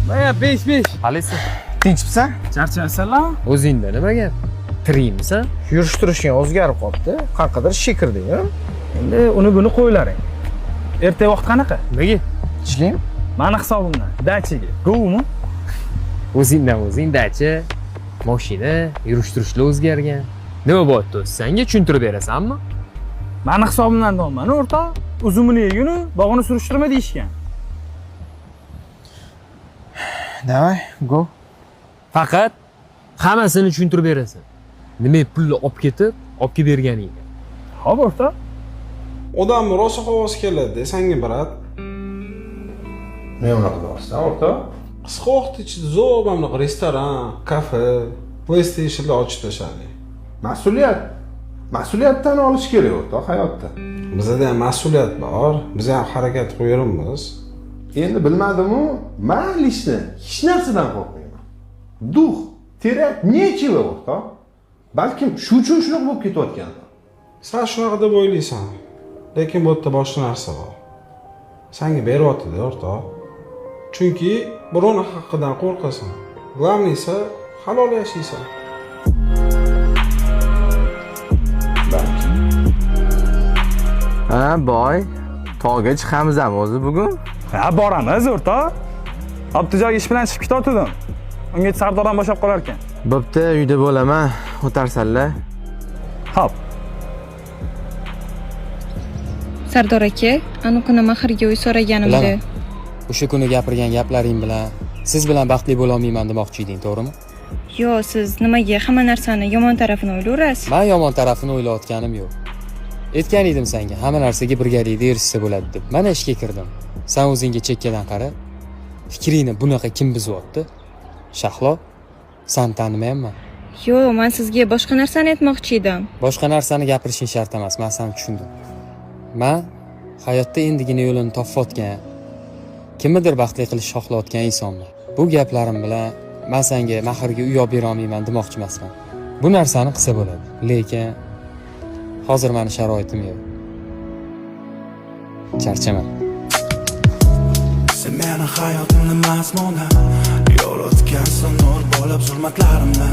Baya 5-5. Halisi. Tinchmisan? Charchasanlar? O'zingda nima gap? Tirikmisan? Yurish turishing o'zgarib qolibdi. Qanaqadir shikirding-a? Endi uni buni qo'ylaring. Erta vaqt qanaqa? Nimaga? Ishlang. Mani hisobimdan dachiga. Govmi? O'zingdan o'zing dachi, mashina, yurish turishlar o'zgargan. Nima bo'pti o'zi? Senga tushuntirib berasanmi? Mani hisobimdan deyapman, o'rtoq. Uzumini yeguni, bog'ini surishtirma deyishgan. Davay, go. Faqat hammasini tushuntirib berasan. Nima pulni olib ketib, olib kelib berganingga. Xo'p, o'rtoq. Odamni rosa havosi keladi, senga brat. Men unaqa deyapsan, o'rtoq. Qisqa vaqt ichida zo'r mana restoran, kafe, PlayStation'lar ochib tashladi. Mas'uliyatdan olish kerak o'rtoq hayotda. Bizda ham mas'uliyat bor, biz ham harakat qo'yirmiz. Endi bilmadim-u, men ishni hech narsadan qo'rqmayman. Duh, terak nechila o'rtoq? Balkim shu uchun shunaqa bo'lib ketayotgandir. Sen shunaqa deb o'ylaysan, lekin bu yerda boshqa narsa bor. Senga beryapti-da o'rtoq. Chunki birovning haqqidan qo'rqasan. Glavnisi halol yashaysan. Ha, boy. Tog'ga chiqamizmi o'zi bugun? Ha, boramiz, o'rtoq. Abdujoy ish bilan chiqib ketayotdim. Unga Sardordan boshab qolar ekan. Bo'pti, uyda bo'laman. O'tarsanlar. Xo'p. Sardor aka, anu kuni Mahrga uy so'raganimda. O'sha kuni gapirgan gaplaring bilan siz bilan baxtli bo'la olmayman demoqchi eding, to'g'rimi? Yo, siz nimaga hamma narsani yomon tarafini o'ylaysiz? Men yomon tarafini o'ylayotganim yo'q. Aytgan edim senga, hamma narsaga birgalikda erishsa bo'ladi deb. Mana ishga kirdim. Sen o'zingga chekkadan qara. Fikringni bunaqa kim buzyapti? Shahlo, sen tanimayapman. Yo, men sizga boshqa narsani aytmoqchi edim. Boshqa narsani gapirishing shart emas, men seni tushundim. Men hayotda endigina yo'lini topayotgan, kimnidir baxtli qilish xohlayotgan insonman. Bu gaplarim bilan men senga Mahrga uy olib bera olmayman demoqchi emasman. Bu narsani qilsa bo'ladi, lekin hozir meni sharoitim yo'q. Charchaman. Sen meni hayotimni mazmuni yo'l o'tkazsan nur bo'lib zulmatlarimni.